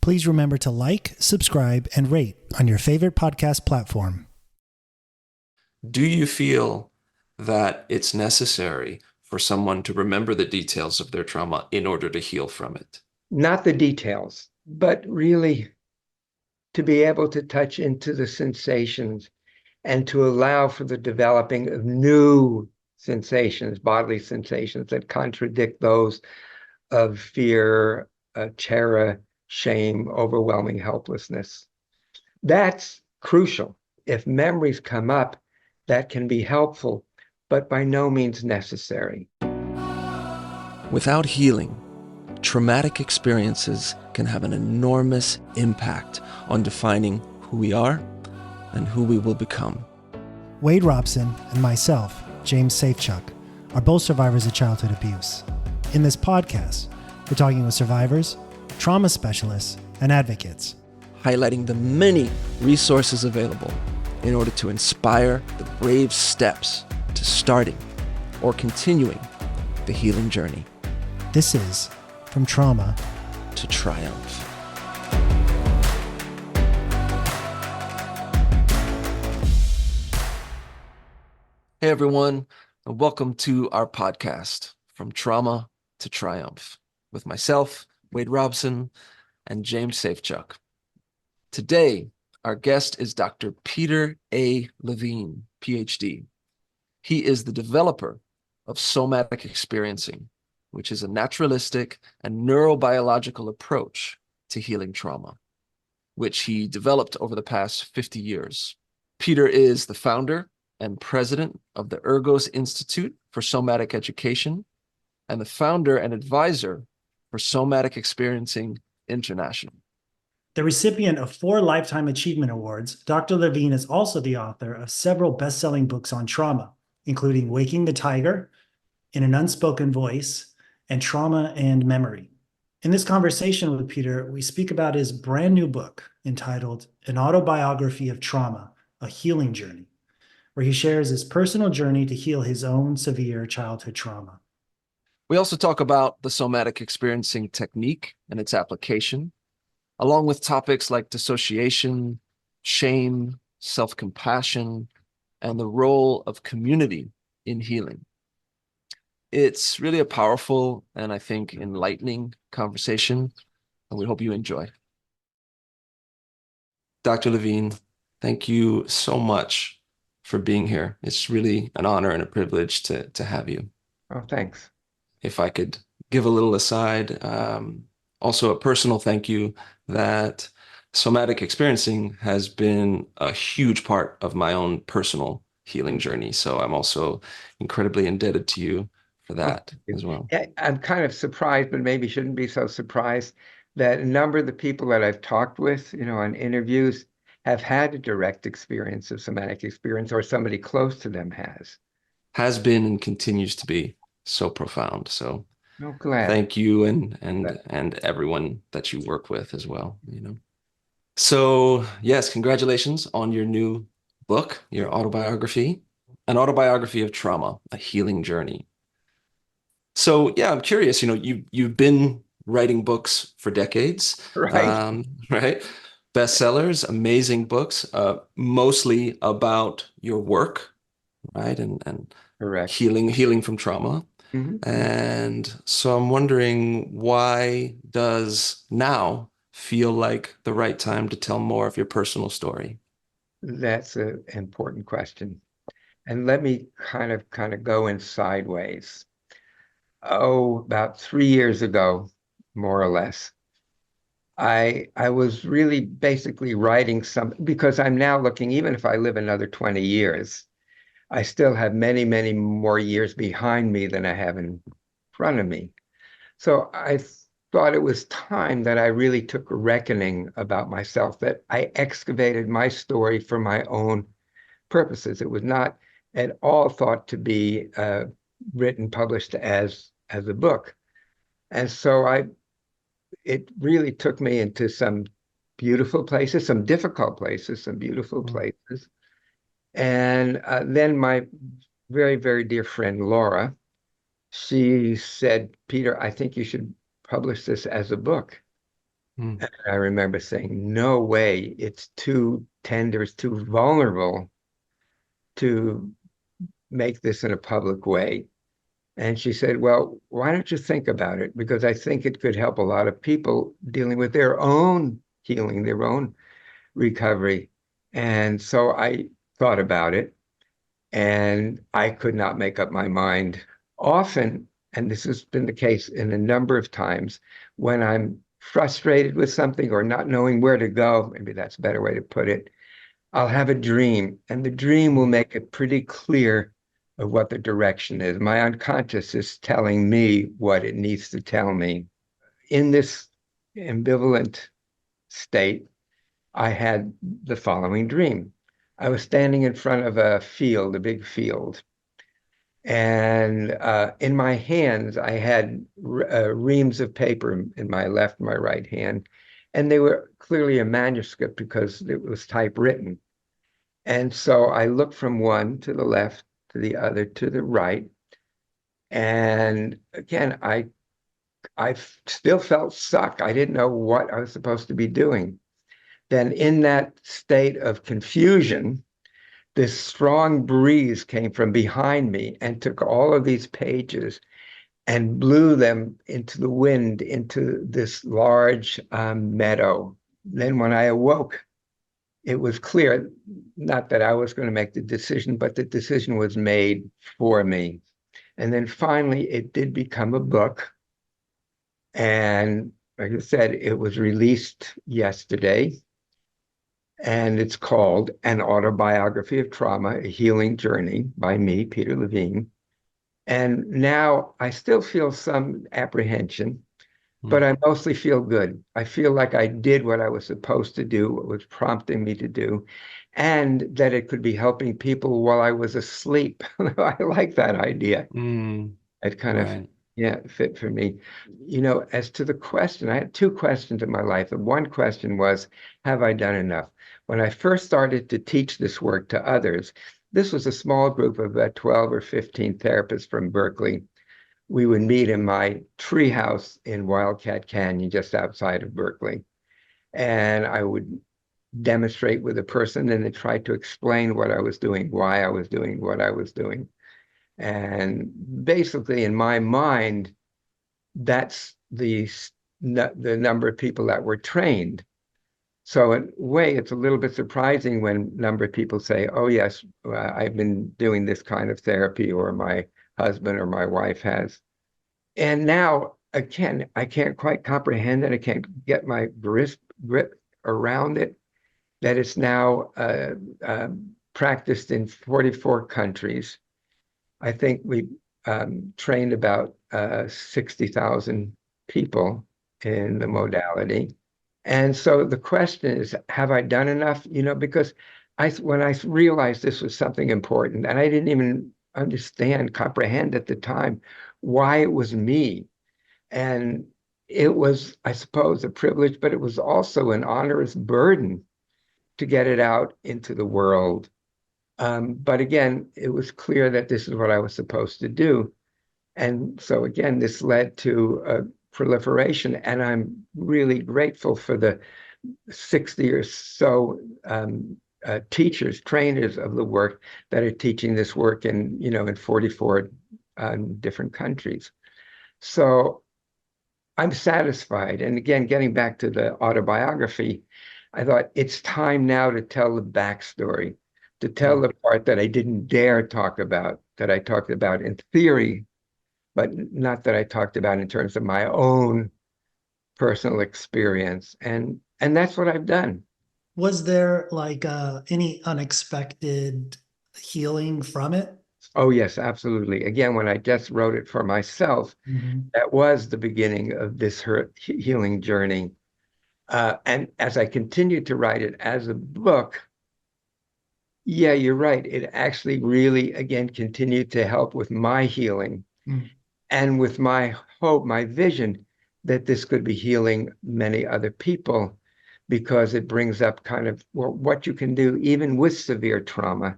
Please remember to like, subscribe, and rate on your favorite podcast platform. Do you feel that it's necessary for someone to remember the details of their trauma in order to heal from it? Not the details, but really to be able to touch into the sensations and to allow for the developing of new sensations, bodily sensations that contradict those of fear, terror, shame, overwhelming helplessness. That's crucial. If memories come up, that can be helpful, but by no means necessary. Without healing, traumatic experiences can have an enormous impact on defining who we are and who we will become. Wade Robson and myself, James Safechuck, are both survivors of childhood abuse. In this podcast, we're talking with survivors, trauma specialists, and advocates, highlighting the many resources available in order to inspire the brave steps to starting or continuing the healing journey. This is From Trauma to Triumph. Hey everyone, and welcome to our podcast, From Trauma to Triumph, with myself, Wade Robson, and James Safechuck. Today, our guest is Dr. Peter A. Levine, Ph.D. He is the developer of Somatic Experiencing, which is a naturalistic and neurobiological approach to healing trauma, which he developed over the past 50 years. Peter is the founder and president of the Ergos Institute for Somatic Education and the founder and advisor for Somatic Experiencing International. The recipient of 4 Lifetime Achievement Awards, Dr. Levine is also the author of several best-selling books on trauma, including Waking the Tiger, In an Unspoken Voice, and Trauma and Memory. In this conversation with Peter, we speak about his brand new book entitled An Autobiography of Trauma, A Healing Journey, where he shares his personal journey to heal his own severe childhood trauma. We also talk about the somatic experiencing technique and its application, along with topics like dissociation, shame, self-compassion, and the role of community in healing. It's really a powerful and I think enlightening conversation, and we hope you enjoy. Dr. Levine, thank you so much for being here. It's really an honor and a privilege to have you. Oh, thanks. If I could give a little aside, also a personal thank you that somatic experiencing has been a huge part of my own personal healing journey. So I'm also incredibly indebted to you for that as well. I'm kind of surprised, but maybe shouldn't be so surprised, that a number of the people that I've talked with, on interviews, have had a direct experience of somatic experience, or somebody close to them has been and continues to be so profound. So glad. Thank you and everyone that you work with as well, So yes, congratulations on your new book, your autobiography, An Autobiography of Trauma, A Healing Journey. So yeah, I'm curious, you've been writing books for decades, Right. Right? Bestsellers, amazing books, mostly about your work, right? And Correct. healing from trauma. Mm-hmm. And so I'm wondering, why does now feel like the right time to tell more of your personal story? That's an important question. And let me kind of go in sideways. About 3 years ago, more or less, I was really basically writing because I'm now looking, even if I live another 20 years, I still have many, many more years behind me than I have in front of me. So I thought it was time that I really took a reckoning about myself, that I excavated my story for my own purposes. It was not at all thought to be written, published as a book. And so it really took me into some beautiful places, some difficult places, some beautiful places. And then my very, very dear friend, Laura, she said, Peter, I think you should publish this as a book. Mm. And I remember saying, no way, it's too tender, it's too vulnerable to make this in a public way. And she said, well, why don't you think about it? Because I think it could help a lot of people dealing with their own healing, their own recovery. And so I thought about it, and I could not make up my mind. Often, and this has been the case in a number of times, when I'm frustrated with something or not knowing where to go, maybe that's a better way to put it, I'll have a dream, and the dream will make it pretty clear of what the direction is. My unconscious is telling me what it needs to tell me. In this ambivalent state, I had the following dream. I was standing in front of a field, a big field, and in my hands, I had reams of paper in my left and my right hand, and they were clearly a manuscript because it was typewritten. And so I looked from one to the left, to the other, to the right. And again, I still felt stuck. I didn't know what I was supposed to be doing. Then in that state of confusion, this strong breeze came from behind me and took all of these pages and blew them into the wind into this large meadow. Then when I awoke, it was clear, not that I was going to make the decision, but the decision was made for me. And then finally, it did become a book. And like I said, it was released yesterday. And it's called An Autobiography of Trauma, A Healing Journey by me, Peter Levine. And now I still feel some apprehension, but I mostly feel good. I feel like I did what I was supposed to do, what was prompting me to do, and that it could be helping people while I was asleep. I like that idea. Mm. It kind of, Right. yeah, fit for me. You know, as to the question, I had two questions in my life. And one question was, have I done enough? When I first started to teach this work to others, this was a small group of about 12 or 15 therapists from Berkeley. We would meet in my treehouse in Wildcat Canyon, just outside of Berkeley. And I would demonstrate with a person and then try to explain what I was doing, why I was doing what I was doing. And basically, in my mind, that's the number of people that were trained. So in a way, it's a little bit surprising when a number of people say, oh, yes, I've been doing this kind of therapy, or my husband or my wife has. And now, again, I can't quite comprehend it. I can't get my grip around it, that it's now practiced in 44 countries. I think we trained about 60,000 people in the modality. And so the question is, have I done enough? You know, because when I realized this was something important, and I didn't even comprehend at the time why it was me. And it was, I suppose, a privilege, but it was also an onerous burden to get it out into the world. But again, it was clear that this is what I was supposed to do. And so again, this led to a proliferation. And I'm really grateful for the 60 or so teachers, trainers of the work that are teaching this work in 44 different countries. So I'm satisfied. And again, getting back to the autobiography, I thought it's time now to tell the backstory, to tell the part that I didn't dare talk about, that I talked about in theory, but not that I talked about in terms of my own personal experience. And that's what I've done. Was there like any unexpected healing from it? Oh, yes, absolutely. Again, when I just wrote it for myself, Mhm. that was the beginning of this healing journey. And as I continued to write it as a book, yeah, you're right. It actually really, again, continued to help with my healing Mm. and with my hope, my vision that this could be healing many other people, because it brings up kind of, well, what you can do even with severe trauma,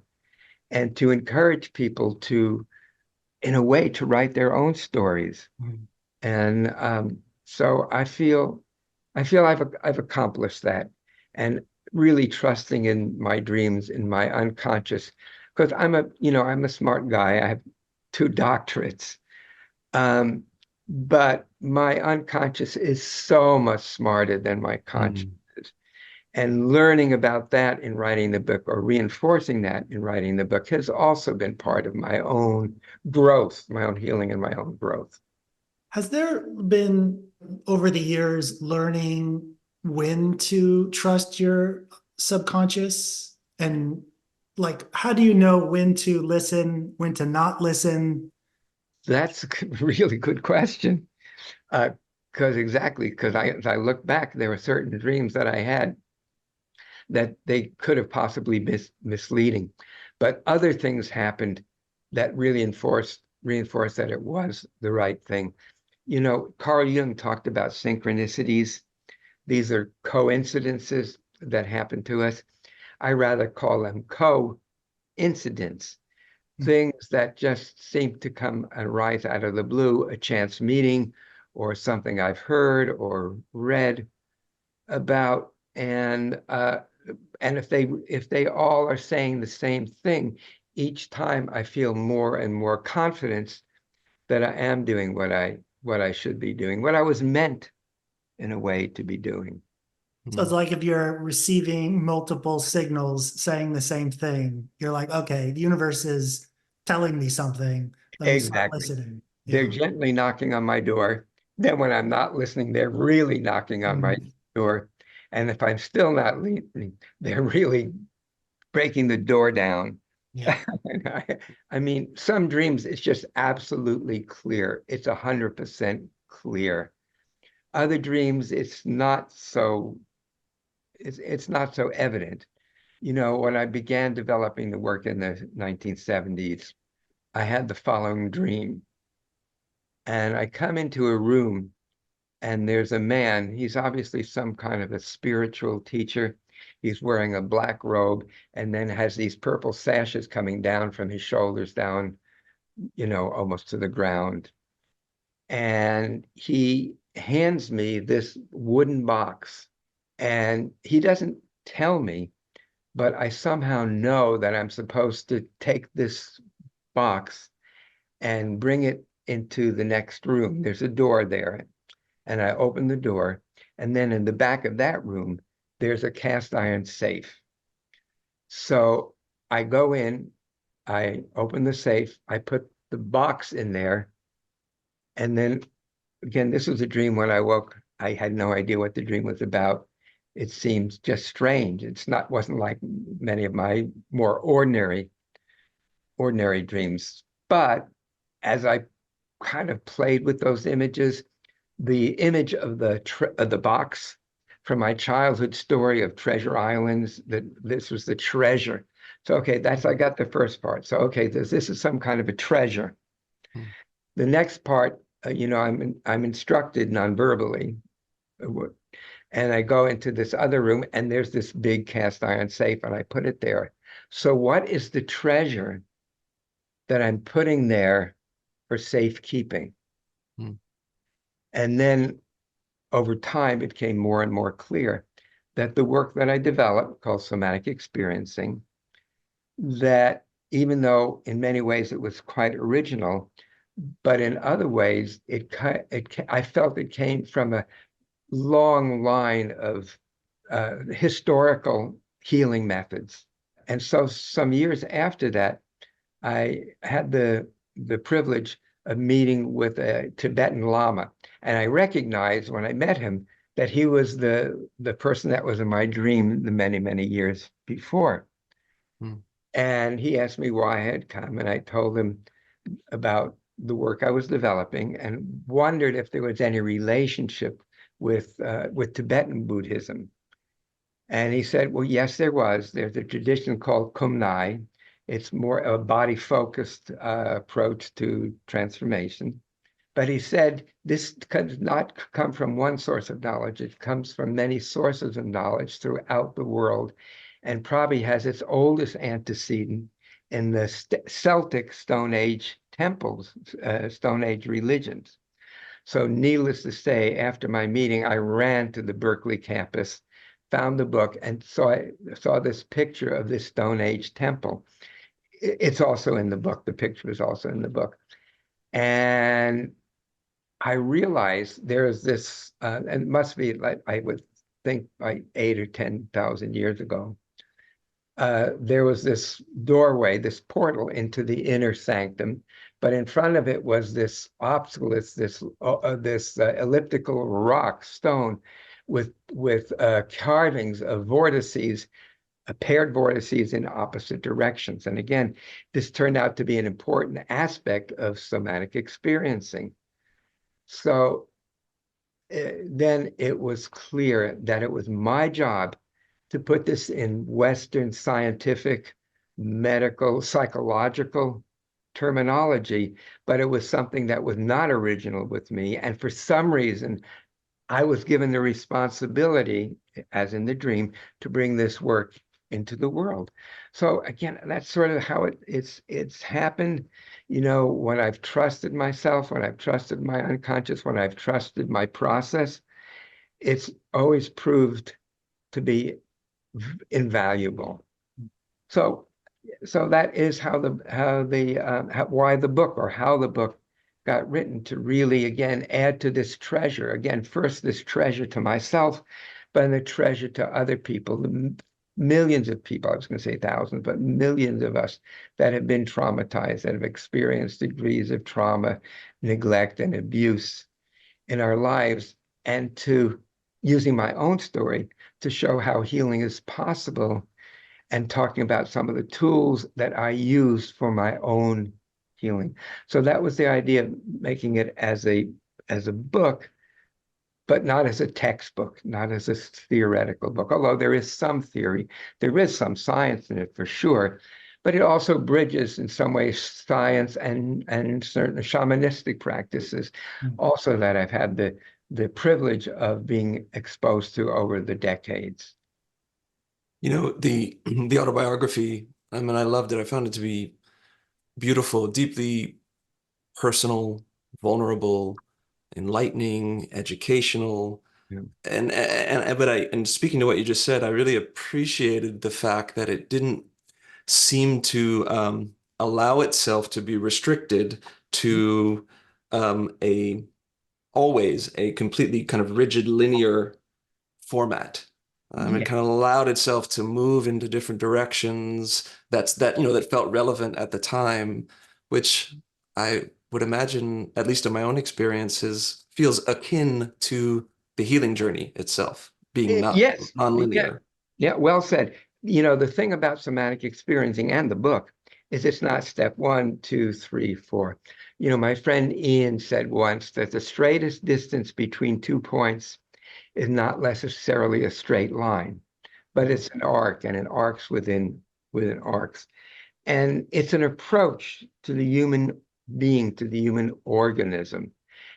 and to encourage people to, in a way, to write their own stories. Mm. And so I feel I feel I've accomplished that, and really trusting in my dreams, in my unconscious, because I'm a smart guy. I have 2 doctorates. But my unconscious is so much smarter than my conscious. And learning about that in writing the book, or reinforcing that in writing the book, has also been part of my own growth, my own healing and my own growth. Has there been, over the years, learning when to trust your subconscious? And like, how do you know when to listen, when to not listen? That's a really good question. Because as I look back, there were certain dreams that I had that they could have possibly been misleading. But other things happened that really reinforced that it was the right thing. Carl Jung talked about synchronicities. These are coincidences that happen to us. I rather call them co-incidents, things that just seem to come and rise out of the blue, a chance meeting or something I've heard or read about. And if they all are saying the same thing, each time I feel more and more confidence that I am doing what I should be doing, what I was meant in a way to be doing. So it's like if you're receiving multiple signals saying the same thing, you're like, okay, the universe is telling me something. Let me start Exactly. listening. They're Yeah. gently knocking on my door. Then when I'm not listening, they're really knocking on my door. And if I'm still not listening, they're really breaking the door down. Yeah. I mean, some dreams, it's just absolutely clear. It's 100% clear. Other dreams, it's not so evident. When I began developing the work in the 1970s, I had the following dream. And I come into a room and there's a man. He's obviously some kind of a spiritual teacher. He's wearing a black robe and then has these purple sashes coming down from his shoulders down, almost to the ground. And he hands me this wooden box. And he doesn't tell me, but I somehow know that I'm supposed to take this box and bring it into the next room. There's a door there. And I open the door. And then in the back of that room, there's a cast iron safe. So I go in, I open the safe, I put the box in there. And then again, this was a dream. When I woke, I had no idea what the dream was about. It seemed just strange. Wasn't like many of my more ordinary dreams. But as I kind of played with those images, the image of the box from my childhood story of Treasure Islands, that this was the treasure. So okay, I got the first part. So okay, this is some kind of a treasure. The next part, I'm instructed non-verbally, and I go into this other room, and there's this big cast iron safe, and I put it there. So what is the treasure that I'm putting there for safekeeping? And then over time, it became more and more clear that the work that I developed, called Somatic Experiencing, that even though in many ways it was quite original, but in other ways, I felt it came from a long line of historical healing methods. And so some years after that, I had the privilege of meeting with a Tibetan Lama. And I recognized when I met him that he was the person that was in my dream the many, many years before. And he asked me why I had come, and I told him about the work I was developing and wondered if there was any relationship with Tibetan Buddhism. And he said, well, yes, there was. There's a tradition called Kumnai. It's more a body-focused approach to transformation. But he said, this does not come from one source of knowledge. It comes from many sources of knowledge throughout the world, and probably has its oldest antecedent in the Celtic Stone Age temples, Stone Age religions. So needless to say, after my meeting, I ran to the Berkeley campus, found the book, and saw this picture of this Stone Age temple. It's also in the book. The picture is also in the book. And I realized there's this, and it must be like, I would think like 8 or 10,000 years ago, there was this doorway, this portal into the inner sanctum, but in front of it was this obstacle, this elliptical rock stone with carvings of vortices, paired vortices in opposite directions. And again, this turned out to be an important aspect of somatic experiencing. So then it was clear that it was my job to put this in Western scientific, medical, psychological terminology, but it was something that was not original with me. And for some reason, I was given the responsibility, as in the dream, to bring this work into the world. So again, that's sort of how it's happened, when I've trusted myself, when I've trusted my unconscious, when I've trusted my process, it's always proved to be invaluable. So that is why the book, or how the book got written, to really, again, add to this treasure. Again, first this treasure to myself, but then the treasure to other people, the millions of people, I was going to say thousands, but millions of us that have been traumatized, that have experienced degrees of trauma, neglect, and abuse in our lives, and to using my own story to show how healing is possible, and talking about some of the tools that I used for my own healing. So that was the idea of making it as a book, but not as a textbook, not as a theoretical book, although there is some theory, there is some science in it for sure, but it also bridges in some ways science and certain shamanistic practices also that I've had the privilege of being exposed to over the decades. The autobiography, I mean, I loved it. I found it to be beautiful, deeply personal, vulnerable, enlightening, educational. Yeah. And speaking to what you just said, I really appreciated the fact that it didn't seem to allow itself to be restricted to always a completely kind of rigid linear format. It kind of allowed itself to move into different directions that felt relevant at the time, which I would imagine, at least in my own experiences, feels akin to the healing journey itself, being not Yes. nonlinear. Yeah, well said. The thing about somatic experiencing and the book is it's not step 1, 2, 3, 4. My friend Ian said once that the straightest distance between 2 points is not necessarily a straight line, but it's an arc, and an arc's within arcs. And it's an approach to the human being, to the human organism.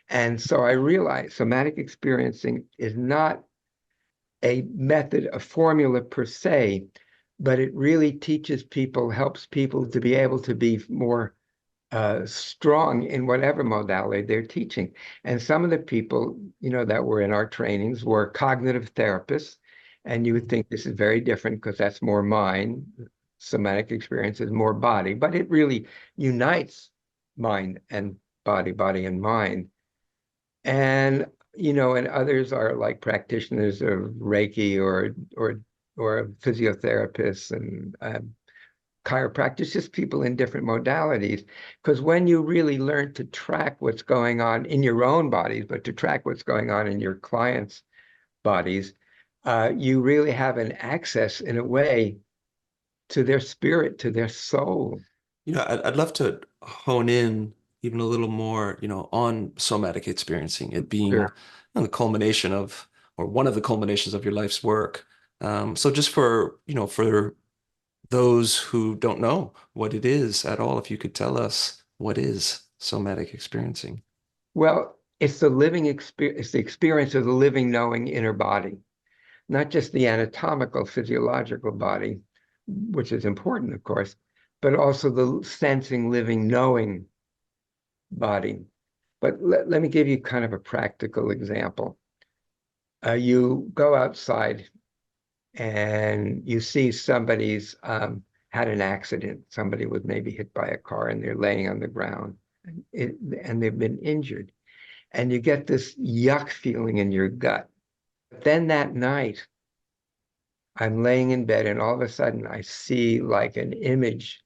And so I realized somatic experiencing is not a method, a formula per se, but it really teaches people, helps people to be able to be more strong in whatever modality they're teaching. And some of the people, that were in our trainings were cognitive therapists. And you would think this is very different because that's more mind. Somatic experience is more body, but it really unites mind and body and mind. And and others are like practitioners of Reiki or physiotherapists and chiropractors, just people in different modalities. Because when you really learn to track what's going on in your own bodies, but to track what's going on in your clients' bodies, you really have an access in a way to their spirit, to their soul. I'd love to hone in even a little more, on somatic experiencing, it being Sure. the culmination of, or one of the culminations of your life's work. So just for those who don't know what it is at all, if you could tell us what is somatic experiencing. Well, it's the living experience, it's the experience of the living, knowing inner body, not just the anatomical, physiological body, which is important, of course, but also the sensing, living, knowing body. But let me give you kind of a practical example. You go outside and you see somebody's had an accident. Somebody was maybe hit by a car and they're laying on the ground and they've been injured. And you get this yuck feeling in your gut. Then that night, I'm laying in bed and all of a sudden I see like an image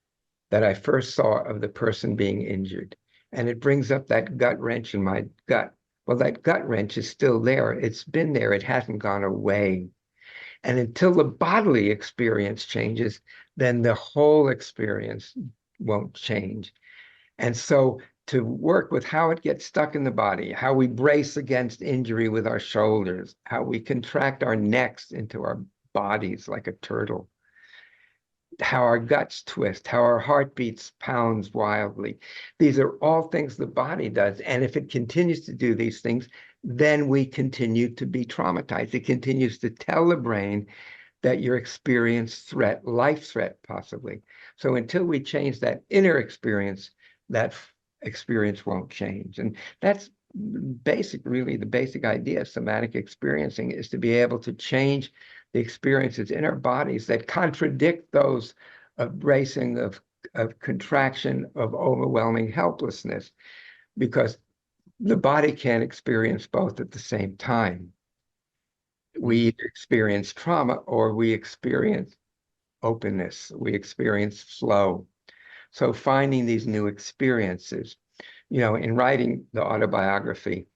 that I first saw of the person being injured. And it brings up that gut wrench in my gut. Well, that gut wrench is still there. It's been there. It hasn't gone away. And until the bodily experience changes, then the whole experience won't change. And so to work with how it gets stuck in the body, how we brace against injury with our shoulders, how we contract our necks into our bodies like a turtle, how our guts twist, how our heart beats pounds wildly. These are all things the body does. And if it continues to do these things, then we continue to be traumatized. It continues to tell the brain that you're experiencing threat, life threat possibly. So until we change that inner experience, that experience won't change. And that's really the basic idea of somatic experiencing, is to be able to change the experiences in our bodies that contradict those of bracing, of contraction, of overwhelming helplessness, because the body can't experience both at the same time. We either experience trauma or we experience openness, we experience flow. So finding these new experiences, in writing the autobiography,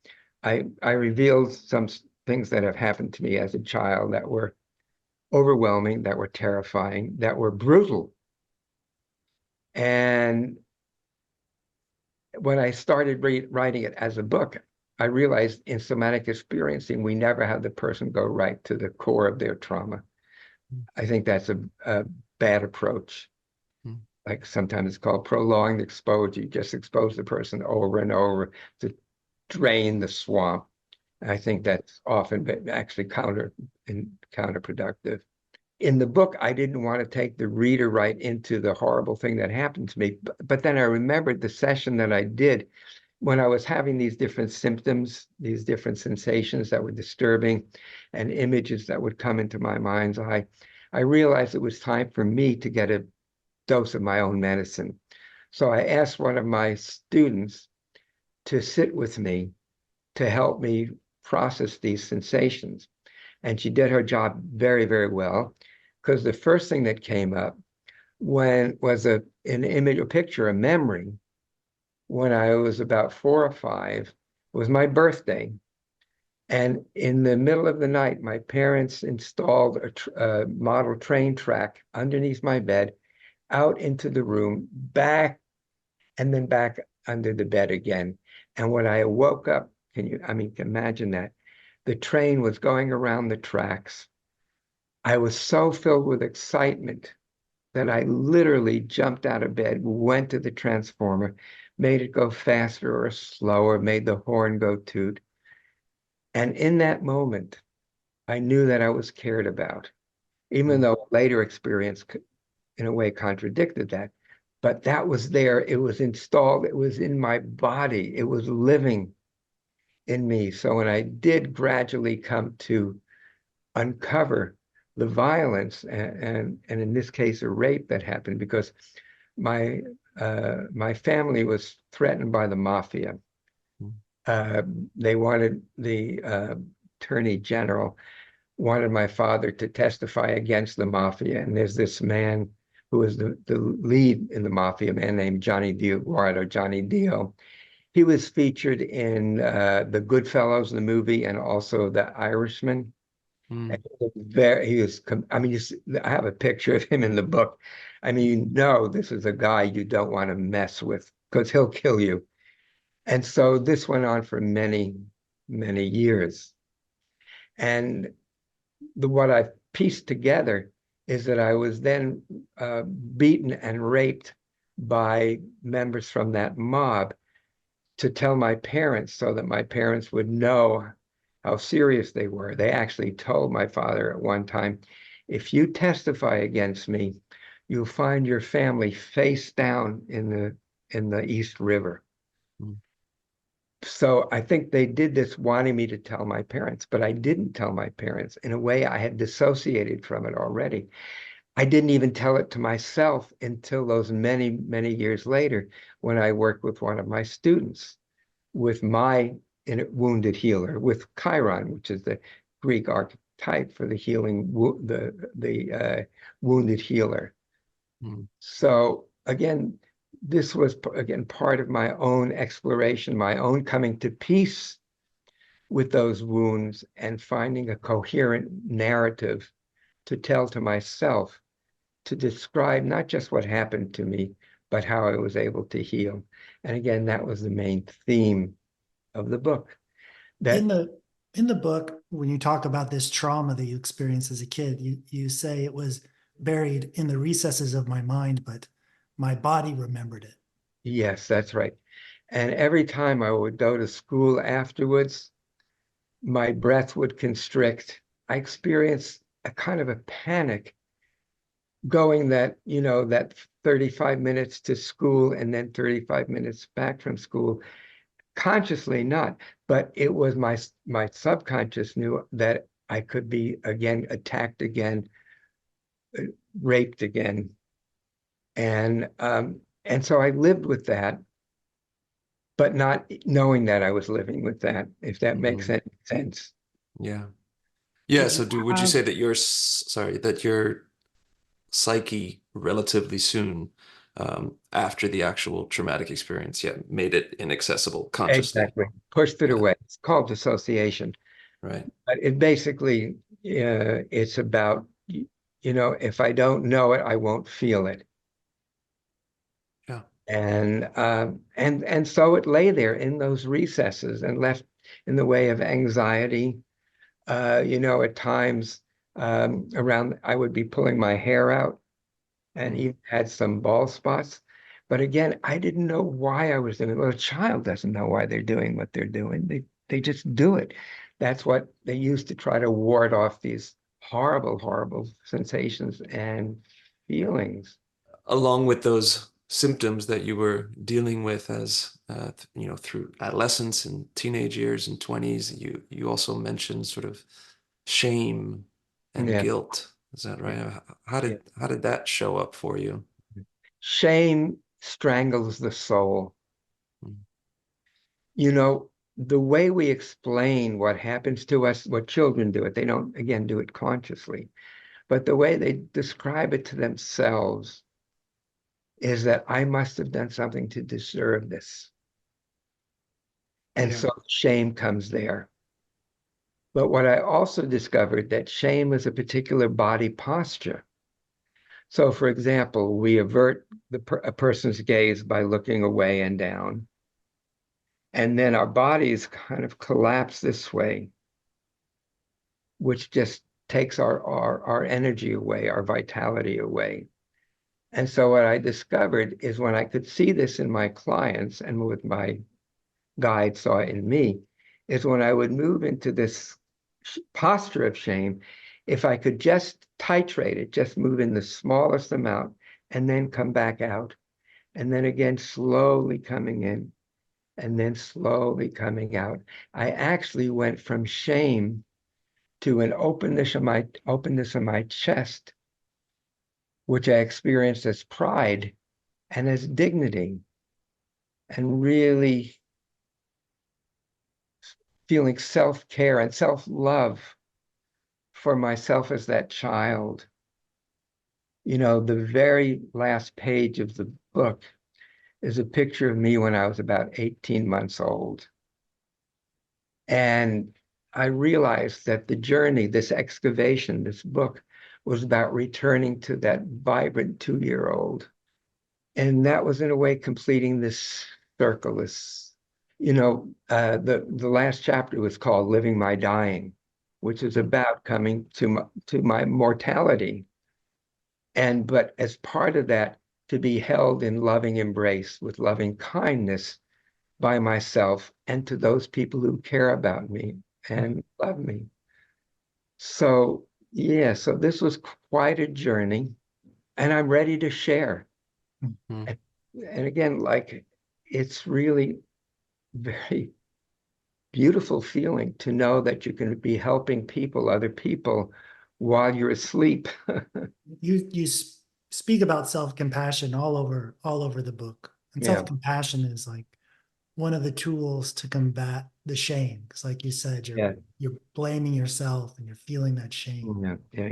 I revealed some things that have happened to me as a child that were overwhelming, that were terrifying, that were brutal. And when I started writing it as a book, I realized in somatic experiencing, we never have the person go right to the core of their trauma. I think that's a bad approach. Like sometimes it's called prolonged exposure. You just expose the person over and over to drain the swamp. And I think that's often actually counterproductive. In the book, I didn't want to take the reader right into the horrible thing that happened to me. But then I remembered the session that I did when I was having these different symptoms, these different sensations that were disturbing, and images that would come into my mind's eye. I realized it was time for me to get a dose of my own medicine. So I asked one of my students to sit with me to help me process these sensations. And she did her job very, very well, because the first thing that came up was an image, a picture, a memory. When I was about 4 or 5, it was my birthday. And in the middle of the night, my parents installed a model train track underneath my bed, out into the room, back, and then back under the bed again. And when I woke up, imagine that. The train was going around the tracks. I was so filled with excitement that I literally jumped out of bed, went to the transformer, made it go faster or slower, made the horn go toot. And in that moment, I knew that I was cared about, even though later experience in a way contradicted that. But that was there. It was installed. It was in my body. It was living in me. So when I did gradually come to uncover the violence and in this case, a rape that happened, because my family was threatened by the mafia. They wanted the attorney general wanted my father to testify against the mafia. And there's this man who was the lead in the mafia, a man named Johnny Dio. He was featured in the Goodfellas, the movie, and also The Irishman. And I have a picture of him in the book. This is a guy you don't want to mess with, because he'll kill you. And so this went on for many, many years. And what I pieced together is that I was then beaten and raped by members from that mob to tell my parents, so that my parents would know how serious they were. They actually told my father at one time, if you testify against me, you'll find your family face down in the East River. So I think they did this wanting me to tell my parents, but I didn't tell my parents. In a way, I had dissociated from it already. I didn't even tell it to myself until those many, many years later when I worked with one of my students with my wounded healer, with Chiron, which is the Greek archetype for the healing, the wounded healer. Mm. So again, this was again part of my own exploration, my own coming to peace with those wounds and finding a coherent narrative to tell to myself, to describe not just what happened to me, but how I was able to heal. And again, that was the main theme of the book. That In the book, when you talk about this trauma that you experienced as a kid, you say it was buried in the recesses of my mind, but my body remembered it. yes, that's right. And every time I would go to school afterwards, my breath would constrict. I experienced a kind of a panic going that 35 minutes to school and then 35 minutes back from school, consciously not, but it was my subconscious knew that I could be again attacked again, raped again. And so I lived with that, but not knowing that I was living with that, if that makes any sense. Yeah. Yeah. Did So you would you have say that your psyche relatively soon after the actual traumatic experience, yeah, made it inaccessible consciously? Exactly. Pushed it Yeah. away. It's called dissociation. Right. But it basically, it's about, if I don't know it, I won't feel it. Yeah. And so it lay there in those recesses and left in the way of anxiety. At times around, I would be pulling my hair out and Mm. even had some bald spots. But again, I didn't know why I was doing it. Well, a child doesn't know why they're doing what they're doing. They just do it. That's what they use to try to ward off these horrible, horrible sensations and feelings. Along with those symptoms that you were dealing with as through adolescence and teenage years and 20s, you also mentioned sort of shame and Yeah, guilt. Is that yeah, right? How yeah. did that show up for you? Shame strangles the soul. Mm. The way we explain what happens to us, what children do it, they don't, again, do it consciously, but the way they describe it to themselves is that I must have done something to deserve this. And Yeah. so shame comes there. But what I also discovered that shame is a particular body posture. So, for example, we avert a person's gaze by looking away and down. And then our bodies kind of collapse this way, which just takes our energy away, our vitality away. And so what I discovered is when I could see this in my clients and with my guide saw it in me, is when I would move into this posture of shame, if I could just titrate it, just move in the smallest amount and then come back out. And then again, slowly coming in and then slowly coming out. I actually went from shame to an openness of my chest, which I experienced as pride and as dignity, and really feeling self-care and self-love for myself as that child. The very last page of the book is a picture of me when I was about 18 months old. And I realized that the journey, this excavation, this book, was about returning to that vibrant 2-year-old. And that was in a way completing this circle. The last chapter was called Living My Dying, which is about coming to my mortality. But as part of that, to be held in loving embrace with loving kindness by myself and to those people who care about me and love me. So, yeah, so this was quite a journey, and I'm ready to share. Mm. And again, like, it's really very beautiful feeling to know that you can be helping people, other people, while you're asleep. You speak about self-compassion all over the book. And Yeah, self-compassion is like one of the tools to combat the shame. Because like you said, yeah, you're blaming yourself and you're feeling that shame. yeah,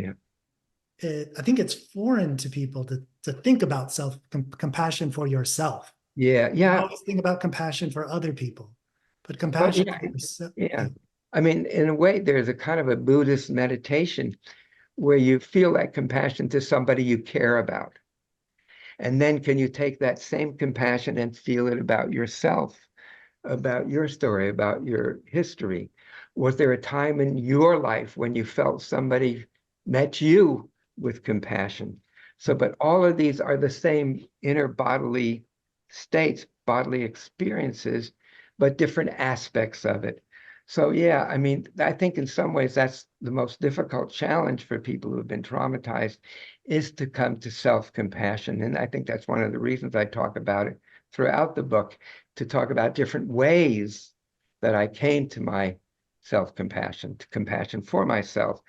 yeah, I think it's foreign to people to think about compassion for yourself. yeah, You yeah. always think about compassion for other people, but Well, compassion yeah, for yourself. yeah. I mean, in a way, there's a kind of a Buddhist meditation where you feel that compassion to somebody you care about. And then can you take that same compassion and feel it about yourself, about your story, about your history? Was there a time in your life when you felt somebody met you with compassion? So, but all of these are the same inner bodily states, bodily experiences, but different aspects of it. So, yeah, I mean, I think in some ways that's the most difficult challenge for people who have been traumatized is to come to self-compassion. And I think that's one of the reasons I talk about it throughout the book, to talk about different ways that I came to my self-compassion, to compassion for myself,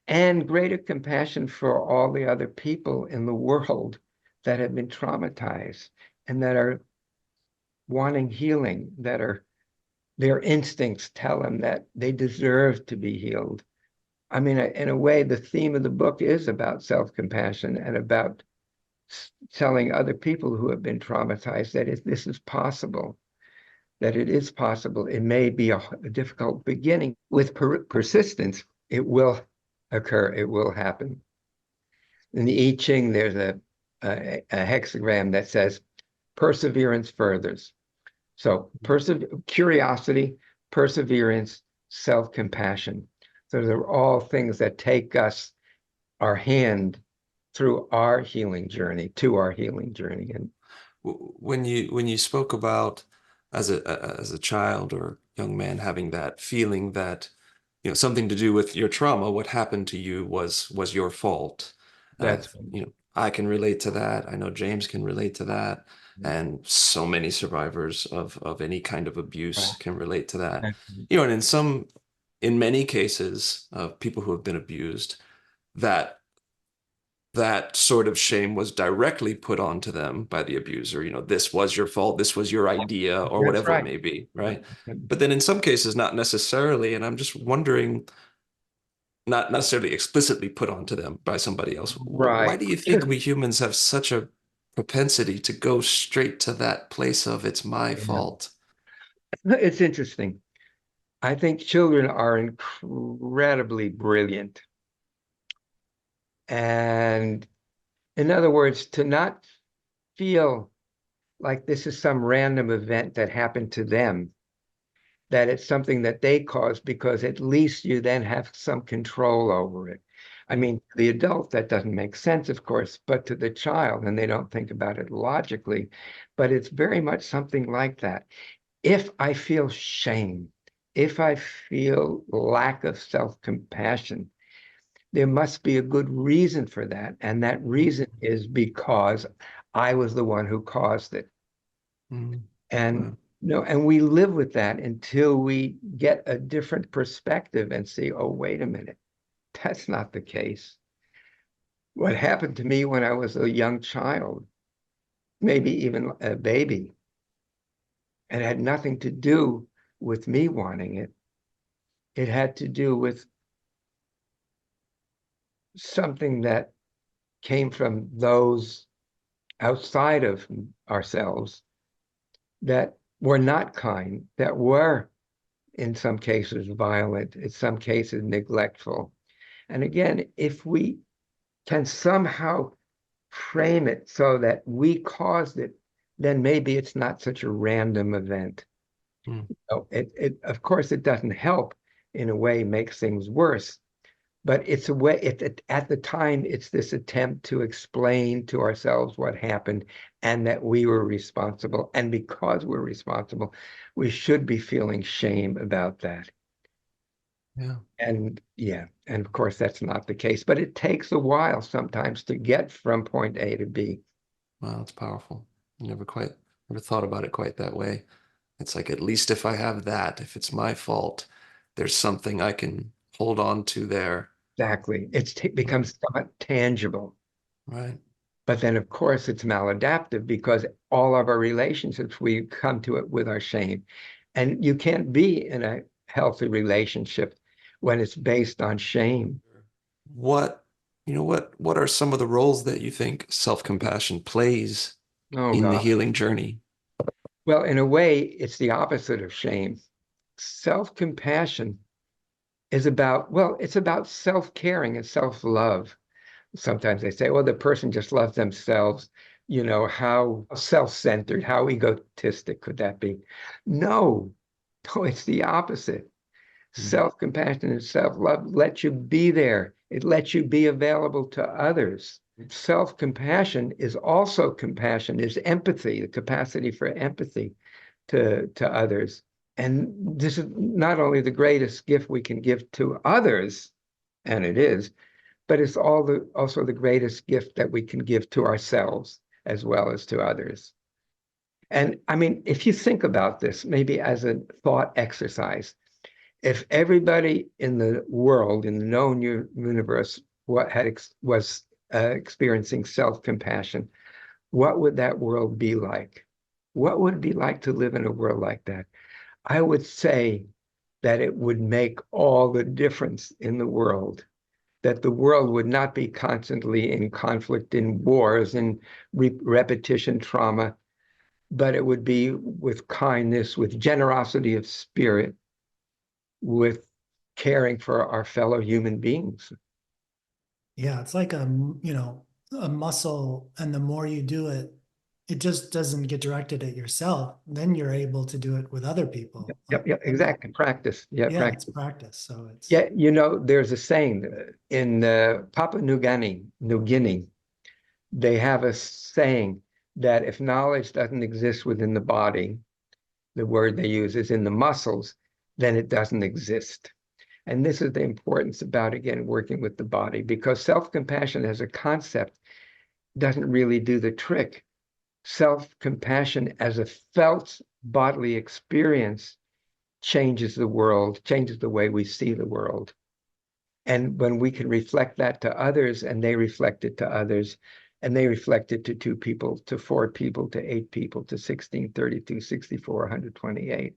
and greater compassion for all the other people in the world that have been traumatized and that are wanting healing, that are their instincts tell them that they deserve to be healed. I mean, in a way, the theme of the book is about self-compassion and about telling other people who have been traumatized that this is possible, that it is possible. It may be a difficult beginning. With persistence, it will occur, it will happen. In the I Ching, there's a hexagram that says perseverance furthers. So curiosity, perseverance, self-compassion. Those are all things that take us, our hand, through our healing journey, to our healing journey. And When you spoke about as a child or young man having that feeling that something to do with your trauma, what happened to you was your fault. that's I can relate to that. I know James can relate to that, and so many survivors of any kind of abuse can relate to that. And in many cases of people who have been abused, that that sort of shame was directly put onto them by the abuser. This was your fault, this was your idea, or that's whatever it right. may be, right? But then in some cases, not necessarily. And I'm just wondering, not necessarily explicitly put onto them by somebody else. Why Right. do you think we humans have such a propensity to go straight to that place of it's my Yeah. fault? It's interesting. I think children are incredibly brilliant. And in other words, to not feel like this is some random event that happened to them, that it's something that they caused, because at least you then have some control over it. I mean, to the adult, that doesn't make sense, of course, but to the child, and they don't think about it logically, but it's very much something like that. If I feel shame, if I feel lack of self-compassion, there must be a good reason for that. And that reason is because I was the one who caused it. Mm. And Wow. no, and we live with that until we get a different perspective and see, oh, wait a minute, that's not the case. What happened to me when I was a young child, maybe even a baby, it had nothing to do with me wanting it. It had to do with something that came from those outside of ourselves that were not kind, that were in some cases violent, in some cases neglectful. And again, if we can somehow frame it so that we caused it, then maybe it's not such a random event. Mm. So of course, it doesn't help, in a way, makes things worse. But it's a way, at the time, it's this attempt to explain to ourselves what happened and that we were responsible. And because we're responsible, we should be feeling shame about that. Yeah. And yeah, and of course, that's not the case, but it takes a while sometimes to get from point A to B. Wow, it's powerful. Never thought about it quite that way. It's like, at least if I have that, if it's my fault, there's something I can hold on to there. Exactly. It becomes somewhat tangible. Right. But then, of course, it's maladaptive because all of our relationships, we come to it with our shame. And you can't be in a healthy relationship when it's based on shame. What, what are some of the roles that you think self-compassion plays Oh, in the God. healing journey? Well, in a way, it's the opposite of shame. Self-compassion is about, well, it's about self-caring and self-love. Sometimes they say, well, the person just loves themselves. How self-centered, how egotistic could that be? No, no, it's the opposite. Self-compassion and self-love lets you be there. It lets you be available to others. Self-compassion is also compassion, is empathy, the capacity for empathy to others. And this is not only the greatest gift we can give to others, and it is, but it's also the greatest gift that we can give to ourselves as well as to others. And I mean, if you think about this, maybe as a thought exercise, if everybody in the world, in the known universe, was experiencing self-compassion, what would that world be like? What would it be like to live in a world like that? I would say that it would make all the difference in the world, that the world would not be constantly in conflict, in wars, in repetition trauma, but it would be with kindness, with generosity of spirit, with caring for our fellow human beings. Yeah, it's like a muscle, and the more you do it, it just doesn't get directed at yourself. Then you're able to do it with other people. Yep, exactly. Practice. Yeah, Yeah, it's practice. practice. So it's Yeah, there's a saying in Papua New Guinea, they have a saying that if knowledge doesn't exist within the body, the word they use is in the muscles, then it doesn't exist. And this is the importance about, again, working with the body, because self-compassion as a concept doesn't really do the trick. Self-compassion as a felt bodily experience changes the world, changes the way we see the world. And when we can reflect that to others, and they reflect it to others, and they reflect it to 2 people, to 4 people, to 8 people, to 16, 32, 64, 128.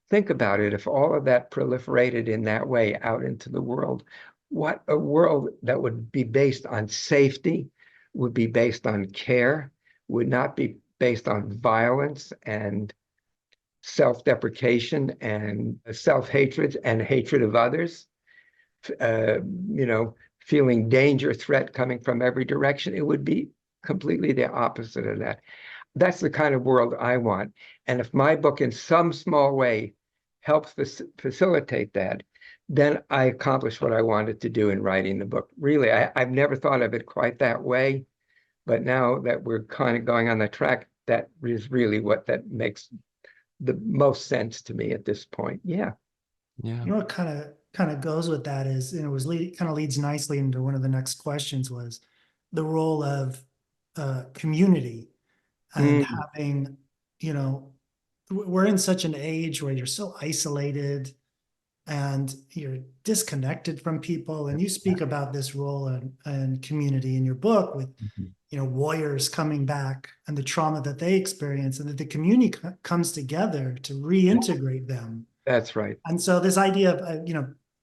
Think about it. If all of that proliferated in that way out into the world, what a world that would be based on safety, would be based on care, would not be based on violence and self-deprecation and self-hatred and hatred of others, uh, feeling danger, threat coming from every direction. It would be completely the opposite of that. That's the kind of world I want. And if my book in some small way helps facilitate that, then I accomplished what I wanted to do in writing the book. Really, I've never thought of it quite that way, but now that we're kind of going on the track, that is really what that makes the most sense to me at this point. Yeah. Yeah. what kind of goes with that is, and it was kind of leads nicely into one of the next questions, was the role of community and Mm, having, we're in such an age where you're so isolated and you're disconnected from people. And you speak about this role and community in your book with, warriors coming back and the trauma that they experience, and that the community comes together to reintegrate them. that's right. And so this idea of,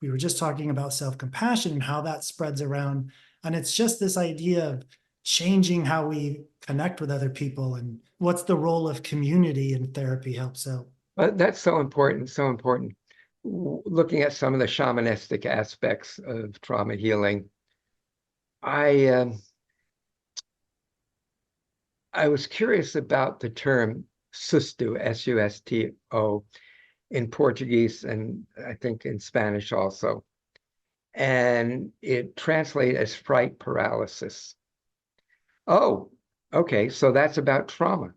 we were just talking about self-compassion and how that spreads around. And it's just this idea of changing how we connect with other people, and what's the role of community in therapy helps out. But that's so important, so important. Looking at some of the shamanistic aspects of trauma healing, I I was curious about the term susto, S-U-S-T-O, in Portuguese and I think in Spanish also. And it translates as fright paralysis. Oh, okay, so that's about trauma.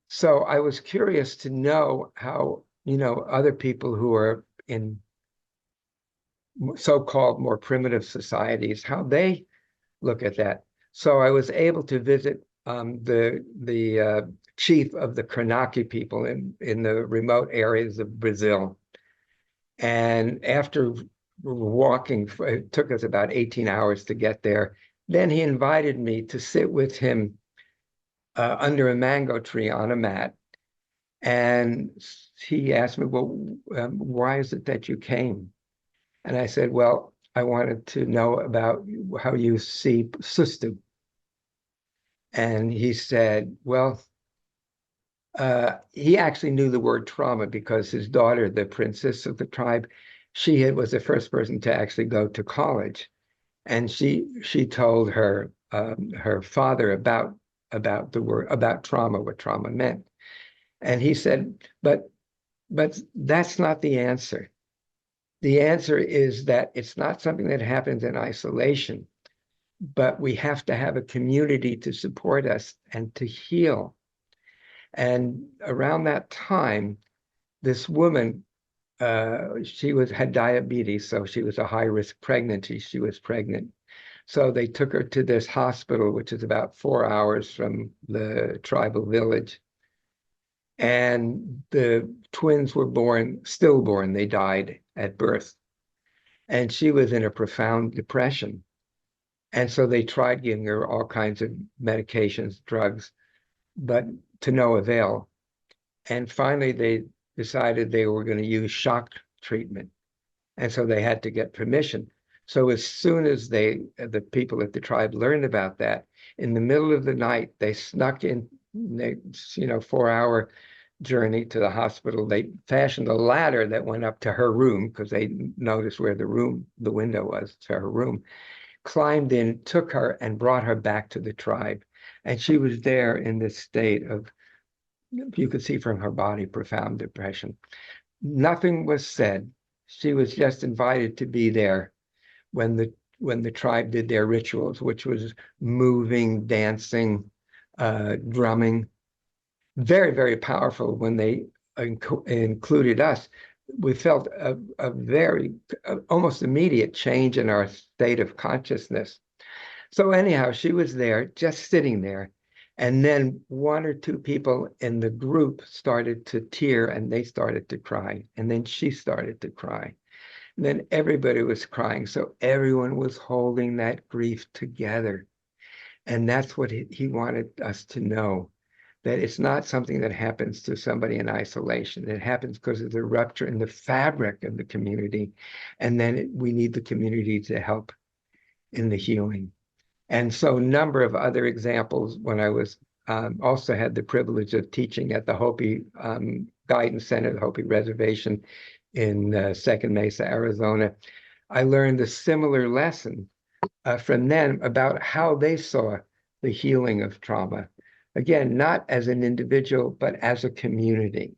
So I was curious to know how, other people who are in so-called more primitive societies, how they look at that. So I was able to visit the chief of the Krenak people in the remote areas of Brazil. And after walking, it took us about 18 hours to get there. Then he invited me to sit with him under a mango tree on a mat. And he asked me, well, why is it that you came? And I said, well, I wanted to know about how you see Sustu. And he said, well, he actually knew the word trauma because his daughter, the princess of the tribe, was the first person to actually go to college. And she told her father about trauma, what trauma meant. And he said, but that's not the answer. The answer is that it's not something that happens in isolation, but we have to have a community to support us and to heal. And around that time, this woman, had diabetes, so she was a high-risk pregnancy. She was pregnant. So they took her to this hospital, which is about 4 hours from the tribal village. And the twins were stillborn. They died at birth. And she was in a profound depression. And so they tried giving her all kinds of medications, drugs, but to no avail. And finally, they decided they were going to use shock treatment. And so they had to get permission. So as soon as the people at the tribe learned about that, in the middle of the night, they snuck in, 4-hour journey to the hospital. They fashioned a ladder that went up to her room because they noticed where the window was to her room, climbed in, took her and brought her back to the tribe. And she was there in this state of, you could see from her body, profound depression. Nothing was said. She was just invited to be there when the tribe did their rituals, which was moving, dancing, drumming. Very, very powerful. When they included us, we felt a very almost immediate change in our state of consciousness. So anyhow, she was there, just sitting there. And then 1 or 2 people in the group started to tear and they started to cry. And then she started to cry. And then everybody was crying. So everyone was holding that grief together. And that's what he wanted us to know, that it's not something that happens to somebody in isolation. It happens because of the rupture in the fabric of the community. And then we need the community to help in the healing. And so a number of other examples when I was also had the privilege of teaching at the Hopi Guidance Center, the Hopi Reservation in Second Mesa, Arizona. I learned a similar lesson from them about how they saw the healing of trauma. Again, not as an individual, but as a community.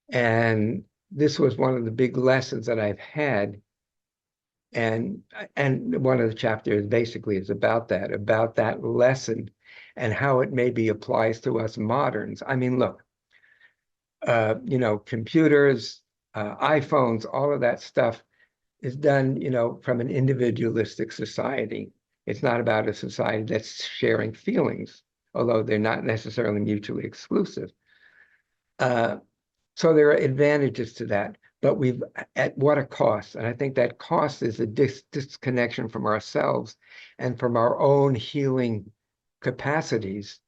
And this was one of the big lessons that I've had. And one of the chapters basically is about that lesson and how it maybe applies to us moderns. I mean, look, computers, iPhones, all of that stuff is done, from an individualistic society. It's not about a society that's sharing feelings, although they're not necessarily mutually exclusive. So there are advantages to that, but at what a cost? And I think that cost is a disconnection from ourselves and from our own healing capacities.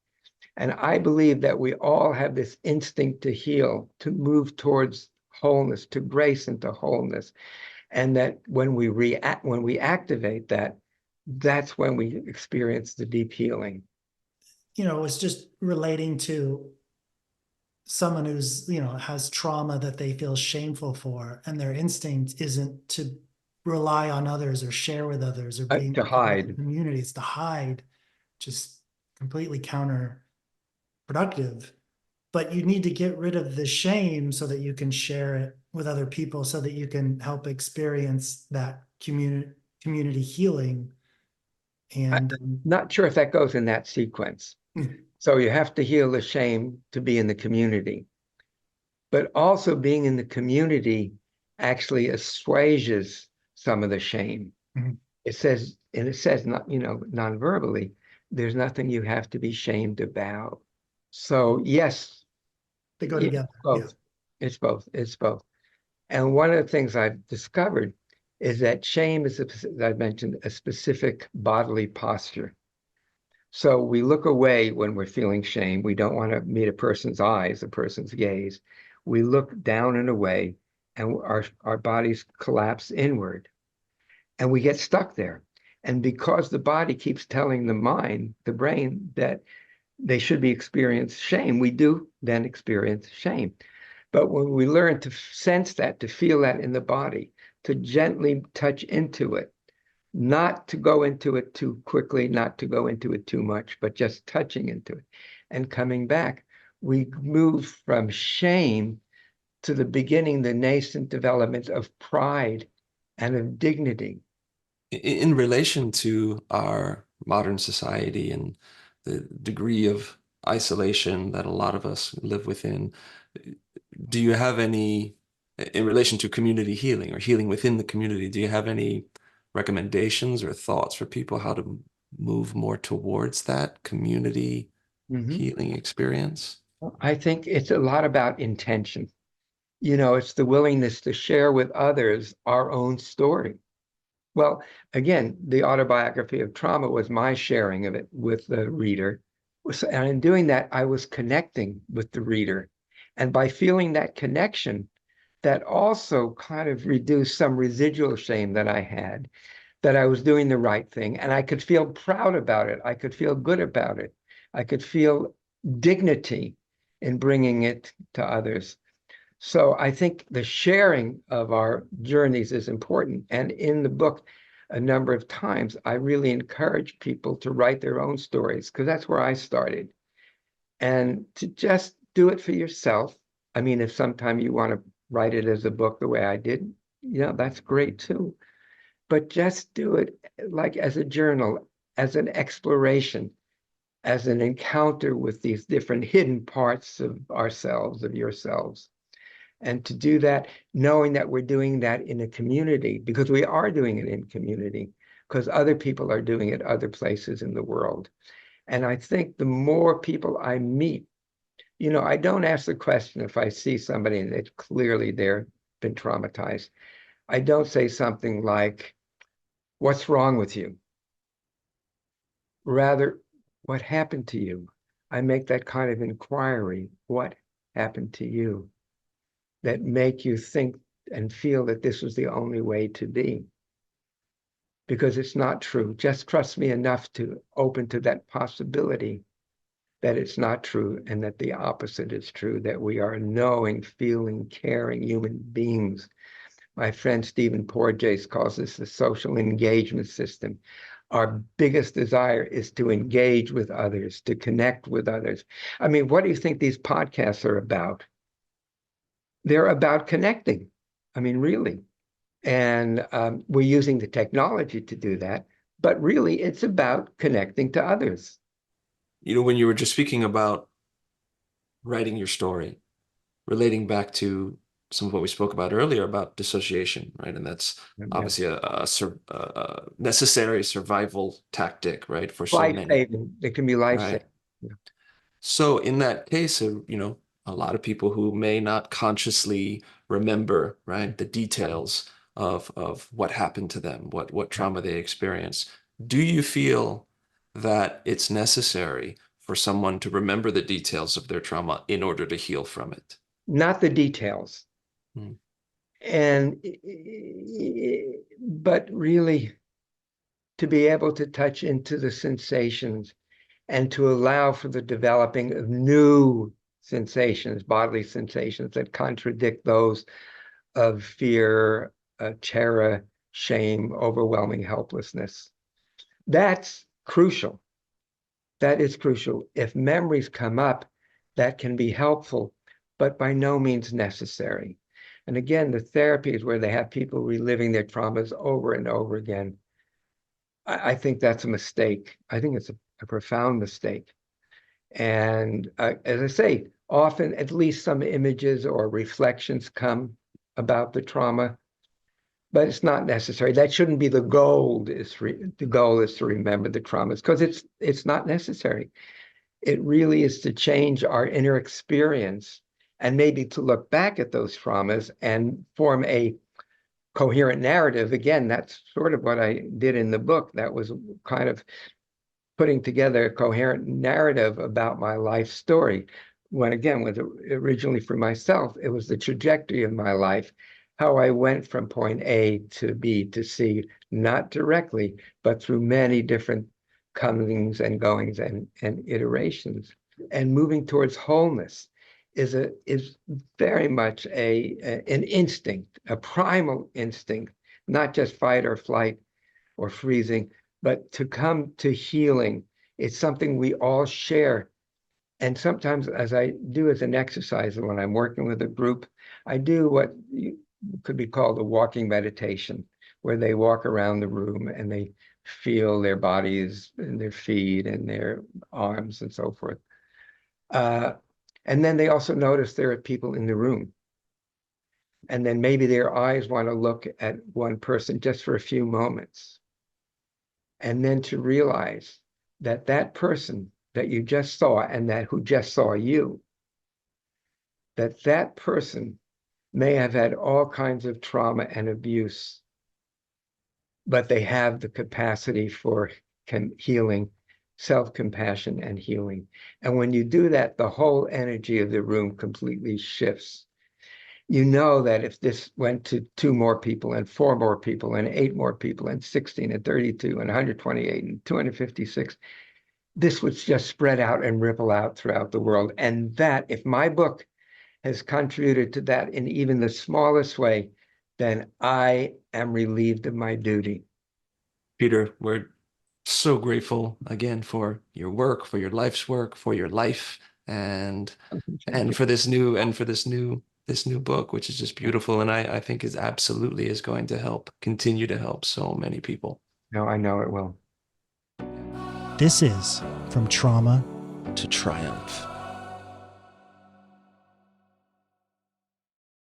And I believe that we all have this instinct to heal, to move towards wholeness, to grace into wholeness. And that when we activate that, that's when we experience the deep healing. It's just relating to someone who's, has trauma that they feel shameful for, and their instinct isn't to rely on others or share with others or being to hide. Communities, to hide, just completely counterproductive. But you need to get rid of the shame so that you can share it with other people, so that you can help experience that community healing. And I'm not sure if that goes in that sequence. So you have to heal the shame to be in the community. But also being in the community actually assuages some of the shame. Mm-hmm. It says not, non-verbally, there's nothing you have to be shamed about. So yes, They go yeah, together. Yeah. both. It's both. It's both. And one of the things I've discovered is that shame is, as I mentioned, a specific bodily posture. So we look away when we're feeling shame. We don't want to meet a person's eyes, a person's gaze. We look down and away, and our bodies collapse inward, and we get stuck there. And because the body keeps telling the mind, the brain, that they should be experiencing shame, we do then experience shame. But when we learn to sense that, to feel that in the body, to gently touch into it, not to go into it too quickly, not to go into it too much, but just touching into it and coming back, we move from shame to the beginning, the nascent development of pride and of dignity. In relation to our modern society and the degree of isolation that a lot of us live within, do you have any, in relation to community healing or healing within the community, do you have any recommendations or thoughts for people how to move more towards that community healing experience? I think it's a lot about intention. It's the willingness to share with others our own story. Well, again, the autobiography of trauma was my sharing of it with the reader. And in doing that, I was connecting with the reader. And by feeling that connection, that also kind of reduced some residual shame that I had, that I was doing the right thing. And I could feel proud about it. I could feel good about it. I could feel dignity in bringing it to others. So I think the sharing of our journeys is important. And in the book, a number of times, I really encourage people to write their own stories, because that's where I started. And to just do it for yourself. I mean, if sometime you want to write it as a book the way I did, that's great too. But just do it like as a journal, as an exploration, as an encounter with these different hidden parts of ourselves, of yourselves. And to do that, knowing that we're doing that in a community, because we are doing it in community, because other people are doing it other places in the world. And I think the more people I meet, I don't ask the question if I see somebody and it's clearly they've been traumatized. I don't say something like, "What's wrong with you?" Rather, "What happened to you?" I make that kind of inquiry. What happened to you that make you think and feel that this was the only way to be? Because it's not true. Just trust me enough to open to that possibility that it's not true and that the opposite is true, that we are knowing, feeling, caring human beings. My friend Stephen Porges calls this the social engagement system. Our biggest desire is to engage with others, to connect with others. I mean, what do you think these podcasts are about? They're about connecting. I mean, really. And we're using the technology to do that. But really, it's about connecting to others. When you were just speaking about writing your story, relating back to some of what we spoke about earlier about dissociation, right? And that's obviously a necessary survival tactic, right? For so many, Life-saving. It can be life-saving. right? So in that case, a lot of people who may not consciously remember, right, the details of what happened to them, what trauma they experienced. Do you feel that it's necessary for someone to remember the details of their trauma in order to heal from it? Not the details. Mm. But really to be able to touch into the sensations and to allow for the developing of new sensations, bodily sensations that contradict those of fear, terror, shame, overwhelming helplessness. That's crucial. That is crucial. If memories come up, that can be helpful, but by no means necessary. And again, the therapy is where they have people reliving their traumas over and over again. I think that's a mistake. I think it's a profound mistake. And as I say, often at least some images or reflections come about the trauma, but it's not necessary. That shouldn't be the goal. The goal is to remember the traumas, because it's not necessary. It really is to change our inner experience and maybe to look back at those traumas and form a coherent narrative. Again, that's sort of what I did in the book. That was kind of putting together a coherent narrative about my life story. When again, was originally for myself, it was the trajectory of my life, how I went from point A to B to C, not directly, but through many different comings and goings and iterations. And moving towards wholeness is very much an instinct, a primal instinct, not just fight or flight or freezing, but to come to healing. It's something we all share. And sometimes, as I do as an exercise, when I'm working with a group, I do what could be called a walking meditation, where they walk around the room and they feel their bodies and their feet and their arms and so forth. And then they also notice there are people in the room. And then maybe their eyes want to look at one person just for a few moments. And then to realize that that person that you just saw and that who just saw you, that person may have had all kinds of trauma and abuse, but they have the capacity for healing, self-compassion and healing. And when you do that, the whole energy of the room completely shifts. You know that if this went to 2 more people and 4 more people and 8 more people and 16 and 32 and 128 and 256, this would just spread out and ripple out throughout the world. And that, if my book has contributed to that in even the smallest way, then I am relieved of my duty. Peter, we're so grateful again for your work, for your life's work, for your life, and for this new book, which is just beautiful, and I think is going to continue to help so many people. No, I know it will. This is From Trauma To Triumph.